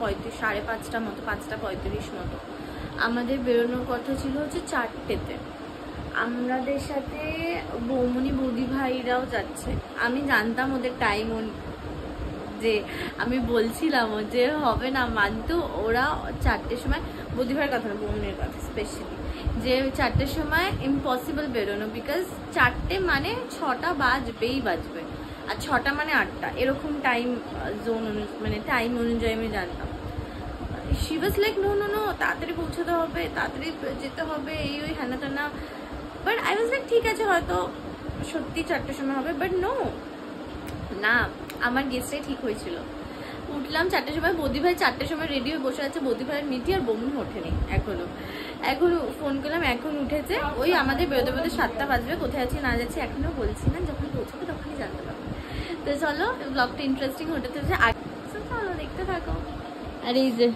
5:35, 5:30 মতো, 5:35 মতো। আমাদের বেরোনোর কথা ছিল হচ্ছে 4টেতে। আমাদের সাথে বৌমনি বৌদি ভাইরাও যাচ্ছে। আমি জানতাম ওদের টাইম, যে আমি বলছিলাম যে হবে না মানতো, ওরা 4টের সময়, বৌদি ভাইয়ের কথা না বৌমনির কথা স্পেশালি, যে 4টের সময় ইম্পসিবল বেরোনো, বিকজ 4টে মানে 6টা বাজবেই বাজবে, আর 6টা মানে 8টা, এরকম টাইম জোন মানে টাইম অনুযায়ী আমি জানতাম। She was like no no no, তাড়াতাড়ি পৌঁছাতে হবে, তাড়াতাড়ি যেতে হবে, এই ওই হ্যানা টানা। বাট আই ওয়াজ লাইক ঠিক আছে, হয়তো সত্যি 4টের সময় হবে, বাট নো না, আমার গেস্টটাই ঠিক হয়েছিল। উঠলাম 4টের সময়, বৌদি ভাই 4টের সময় রেডি হয়ে বসে আছে, বৌদি ভাইয়ের মিটি আর বৌমনি ওঠেনি এখনো ফোন করলাম, এখন উঠেছে। ওই আমাদের বেরোতে বেরোতে 7টা বাজবে, কোথায় আছি না যাচ্ছি এখনো বলছি না, যখন পৌঁছাবে তখনই জানতে পারবো। তো চলো, ব্লগটা ইন্টারেস্টিং হতে চলেছে, চলো দেখতে থাকো। আর এই যে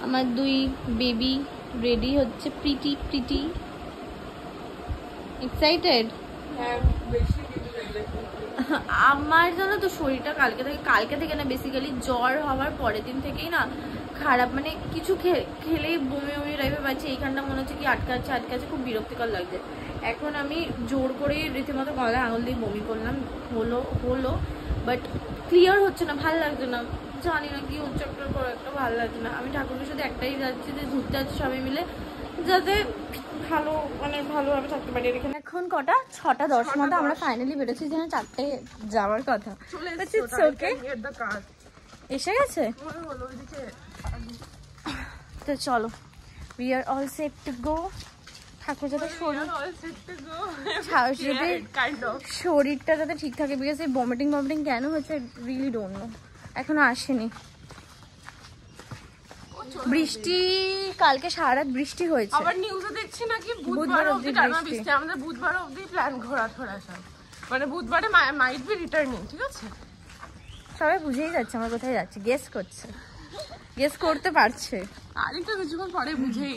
আমার 2 বেবি রেডি হচ্ছে, প্রিটি এক্সাইটেড। আমার জানো তো শরীরটা কালকে থেকে না, বেসিক্যালি জ্বর হওয়ার পরের দিন থেকেই না খারাপ, মানে কিছু খেলেই বমি টাইপের পাচ্ছে, এইখানটা মনে হচ্ছে কি আটকাচ্ছে, খুব বিরক্তিকর লাগছে। এখন আমি জোর করে রীতিমতো গলায় আঙুল দিয়ে বমি করলাম, হলো বাট ক্লিয়ার হচ্ছে না, ভালো লাগছে না, জানি না কি হচ্ছে, একটা ভালো লাগছে না। আমি ঠাকুরের সাথে একটাই যাচ্ছি যে ঘুরতে যাচ্ছি সবাই মিলে, যাতে ভালো মানে ভালোভাবে থাকতে পারি। এখানে এখন কটা 6:10 মতো, আমরা ফাইনালি বেরোচ্ছি, যেন 4টে যাওয়ার কথা। এসে গেছে, তো চলো, we are all set to go. ঠাকুর যাতে শরীরটা যাতে ঠিক থাকে, বিকজ এই ভমিটিং কেন হচ্ছে রিয়েলি ডোন্ট নো, এখনো আসেনি। বৃষ্টি, কালকে সারা রাত বৃষ্টি হয়েছে, আবার নিউজে দেখছি নাকি বুধবার অবধি টানা বৃষ্টি। আমাদের বুধবার অবধি প্ল্যান ঘোরা সব, মানে বুধবারে মাইট বি রিটার্নিং, ঠিক আছে? সবাই বুঝেই যাচ্ছে আমরা কোথায় যাচ্ছি, গেস করতে পারছে। আরেকটা কিছুক্ষণ পরে বুঝেই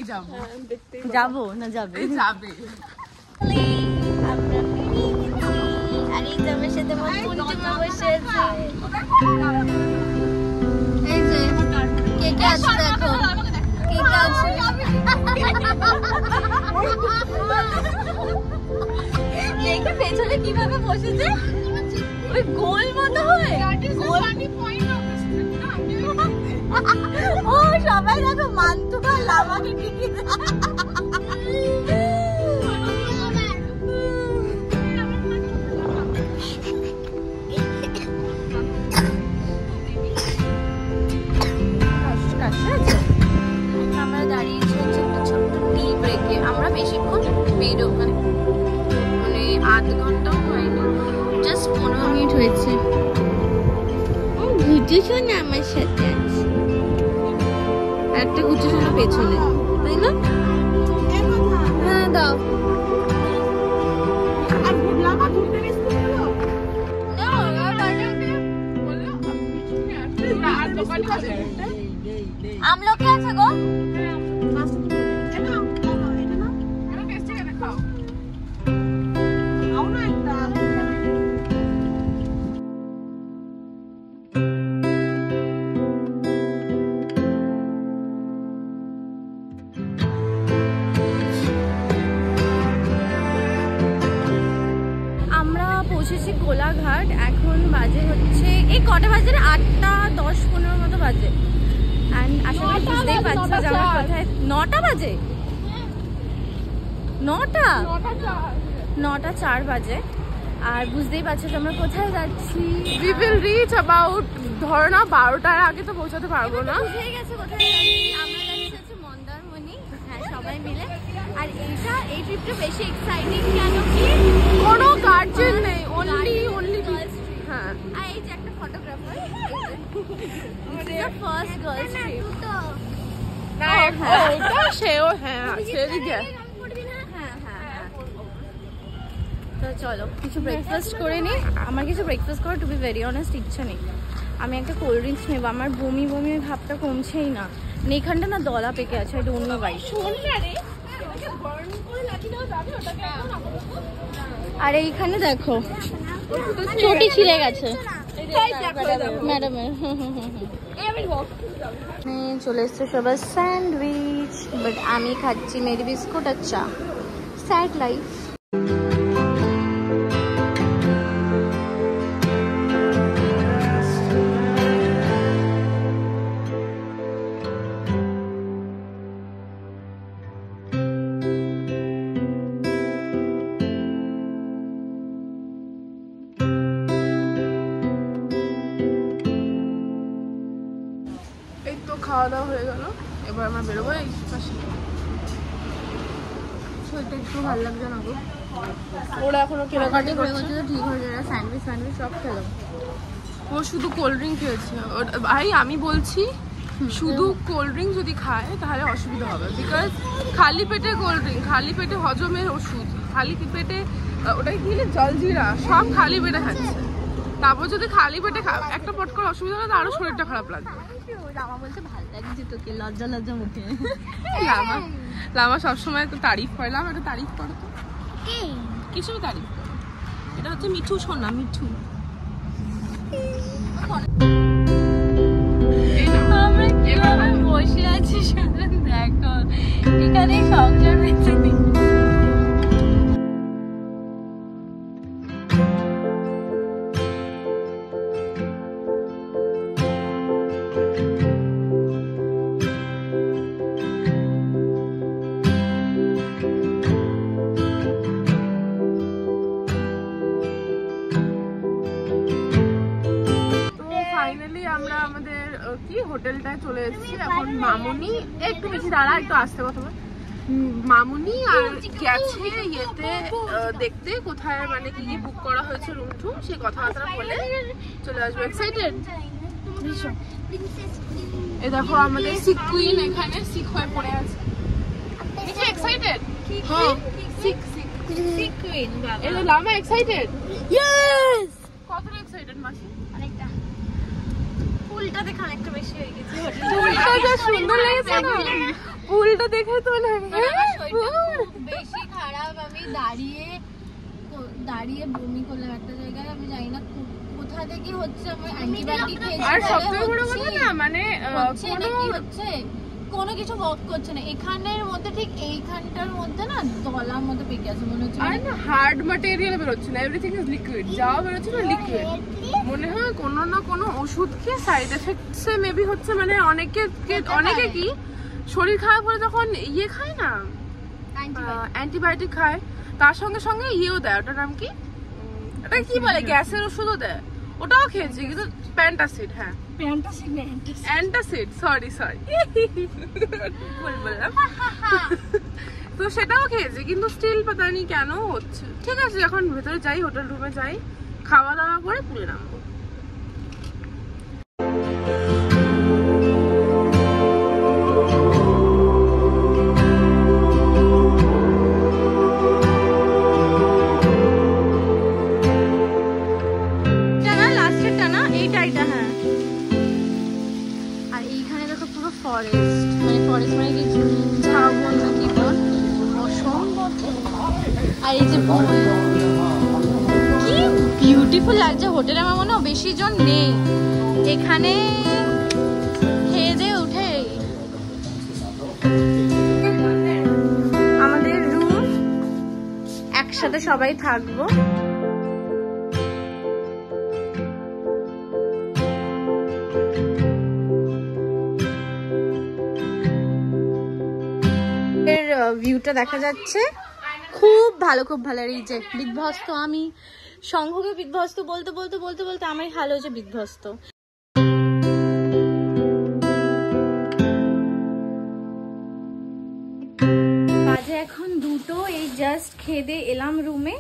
যাবো না যাবে আর এই আমার সাথে বসে এই যে কে আছে দেখো, কে আছে দেখে পেছনে কিভাবে বসেছে, ওই গোল মতো হয়। ও সবাই দেখো মান্তুকা লামাকে টিকে আমরা দাঁড়িয়েছি হচ্ছে একটা ছোট্ট টি ব্রেকে। আমরা বেশিক্ষণ বেরো মানে আধ ঘন্টাও হয়নি, জাস্ট 15 মিনিট হয়েছে। ঘুরছো না আমার সাথে, একটা ঘুরছো না পেছনে, তাই না? হ্যাঁ দাও। আমলকি আছে গো, পৌঁছেছি কোলাঘাট। এখন বাজে হচ্ছে এই কটা বাজে, 8:10-15 মতো বাজে। অ্যান্ড আশা করি বুঝতেই পারছো যে আমার কোথায়। 9টা বাজে, 9:04 বাজে। আর বুঝতেই পারছো যে আমরা কোথায় যাচ্ছি। We will reach about ধরো না 12টার আগে তো পৌঁছাতে পারবো না। বুঝেই গেছে কোথায় যাচ্ছি। আমরা যাচ্ছি হচ্ছে মন্দারমণি, হ্যাঁ সবাই মিলে। আর এই ট্রিপটা বেশি এক্সাইটিং কেন কি কোনো গার্জেন নেই, অনলি হ্যাঁ। আর এই যে একটা ফটোগ্রাফার, ফার্স্ট গার্লস ট্রিপ তো না, ওটা সেও হ্যাঁ সেদিকে। তো চলো কিছু ব্রেকফাস্ট করে নিই। আমার কিছু ব্রেকফাস্ট করে টু বি ভেরি অনেস্ট ইচ্ছা নেই। আমি একটা কোল্ড ড্রিঙ্কস নেবো, আমার বমি ভাবটা কমছেই না। এখানটা না দলা পেকে আছে, এটা অন্য গাড়ি। আর এইখানে দেখো চটি ছিলে গেছে। চলে এসছে সবার স্যান্ডউইচ, বাট আমি খাচ্ছি মেরি বিস্কুট আর চা। Sad life. খাওয়া দাওয়া হয়ে গেল, এবার আমরা বেরোবো। এই পাশে শরীরটা একটু ভালো লাগছে না গো। ওরা এখনো কেনাকাটি করছে, ঠিক হয়ে যাবে। স্যান্ডউইচ স্যান্ডউইচ সব খেলাম। ও শুধু কোল্ড ড্রিঙ্ক খেয়েছে। ভাই আমি বলছি শুধু কোল্ড ড্রিঙ্ক যদি খায় তাহলে অসুবিধা হবে, বিকজ খালি পেটে কোল্ড ড্রিঙ্ক, খালি পেটে হজমের ওষুধ, খালি পেটে ওটাই কি জলজিরা, সব খালি পেটে খাচ্ছে। তারপর যদি খালি পেটে একটা পট করে অসুবিধা হলে আরো শরীরটা খারাপ লাগবে। লামা বলছে ভালো লাগছে তোকে, লজ্জা লজ্জা মুখে। লামা সবসময় তো তারিফ করে। লামা একটা তারিফ করো তো, কিছু তারিফ করো। এটা হচ্ছে মিঠু সোনা, মিঠু। আমরা কিভাবে বসে আছি শুধু দেখো, এখানে সংসার বেঁচে নেই। আমরা আমাদের কি হোটেলটায় চলে এসেছি এখন। মামুনি একটু বেশি দাঁড়া, একটু আসতে কথা বল। মামুনি আর গেছে ইয়েতে দেখতে কোথায় মানে কি কি বুক করা হয়েছে রুম টুম, সেই কথাবার্তা বলে চলে আসবো। এক্সাইটেড? এই দেখো আমাদের সিক কুইন এখানে সিক হয়ে পড়ে আছে। এক্সাইটেড? হ্যাঁ, সিক সিক সিক কুইন। এই লামা এক্সাইটেড? ইয়েস। কতটা এক্সাইটেড মাসি? অনেকটা। পুলটা দেখে অনেকটা বেশি হয়ে গেছে। পুলটা যা সুন্দর লেগেছে না, পুলটা দেখে তো বেশি খারাপ। আমি দাঁড়িয়ে বমি করলাম একটা জায়গায়, আমি জানি না কোথা থেকে হচ্ছে। আমি অ্যান্টিবায়োটিক খেয়েছি, আর সবথেকে বড় কথা না মানে কি হচ্ছে কোনো কিছু ওয়ার্ক করছে না এখানের মধ্যে, ঠিক এইখানটার মধ্যে না দলার মধ্যে পেকে আছে মনে হচ্ছে। আর না হার্ড ম্যাটেরিয়াল বেরোচ্ছে না, এভরিথিং ইজ লিকুইড। যাও বেরোচ্ছে না লিকুইড। মনে হয় কোনো না কোনো ওষুধ খেয়ে সাইড এফেক্টসে মেবি হচ্ছে। মানে অনেকে কি শরীর খারাপ হলে যখন ইয়ে খায় না, অ্যান্টিবায়োটিক খায়, তার সঙ্গে সঙ্গে ইয়েও দেয়। ওটার নাম কি, ওটা কি বলে, গ্যাসের ওষুধও দেয়। ওটাও খেয়েছি কিন্তু প্যান্টাসিড। হ্যাঁ অ্যান্টাসিড, সরি ভুল বললাম। তো সেটাও খেয়েছি কিন্তু স্টিল পাতা নেই কেন হচ্ছে। ঠিক আছে এখন ভেতরে যাই, হোটেল রুমে যাই, খাওয়া দাওয়া করে পুলে নামবো। আর এই যে কি বিউটিফুল লাগছে হোটেলে। আমার মনে হয় বেশি জন নেই এখানে। খেয়ে দিয়ে উঠে আমাদের রুম, একসাথে সবাই থাকবো। ভিউটা দেখা যাচ্ছে খুব ভালো, খুব ভালো। এই যে বিধ্বস্ত, আমি সংঘকে বিধ্বস্ত বলতে বলতে বলতে বলতে আমার হাল হয়েছে বিধ্বস্ত। বাজে এখন 2টো। এই জাস্ট খেয়ে দিয়ে এলাম রুমে,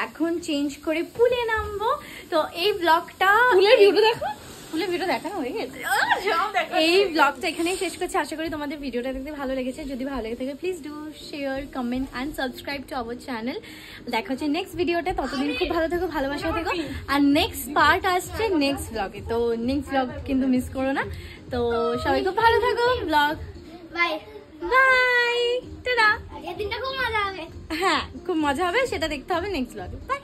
এখন চেঞ্জ করে পুলে নামবো। তো এই ব্লগটা, পুলের ভিউটা দেখো, পুলের ভিডিও দেখানো হয়ে গেছে। এই ব্লগটা এখানেই শেষ করছি। আশা করি তোমাদের ভিডিওটা দেখতে ভালো লেগেছে। যদি ভালো লেগে থাকে please do share, comment and subscribe to our channel. দেখা হচ্ছে নেক্সট ভিডিওতে। ততদিন খুব ভালো থেকো, ভালোবাসা থেকো। আর নেক্সট পার্ট আসছে নেক্সট ব্লগে, তো নেক্সট ব্লগ কিন্তু মিস করো না। তো সবাই খুব ভালো থাকো। Blog bye bye, tata. আজকের দিনটা খুব মজা হবে। হ্যাঁ খুব মজা হবে, সেটা দেখতে হবে নেক্সট ব্লগে। বাই।